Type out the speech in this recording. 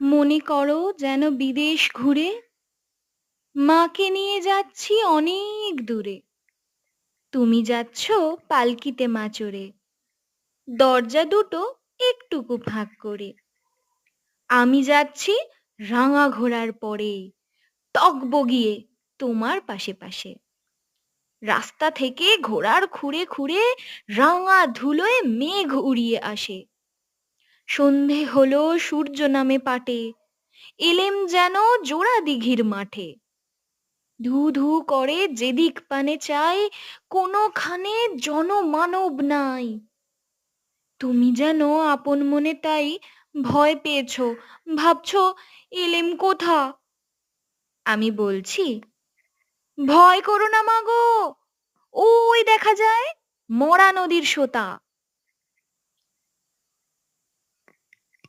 মনে করো যেন বিদেশ ঘুরে মাকে নিয়ে যাচ্ছি অনেক দূরে। তুমি যাচ্ছ পালকিতে মা চড়ে, দরজা দুটো একটুকু ফাঁক করে। আমি যাচ্ছি রাঙা ঘোড়ার পরে, টগবগিয়ে তোমার পাশে পাশে। রাস্তা থেকে ঘোড়ার খুঁড়ে খুঁড়ে রাঙা ধুলোয় মেঘ উড়িয়ে আসে। সন্ধে হলো, সূর্য নামে পাটে, এলেম যেন জোড়া দিঘির মাঠে। ধু ধু করে যেদিক পানে চাই, কোনোখানে জনমানব নাই। তুমি যেন আপন মনে তাই ভয় পেয়েছো, ভাবছো এলেম কোথা। আমি বলছি, ভয় করো না মাগো, ওই দেখা যায় মরা নদীর সোতা।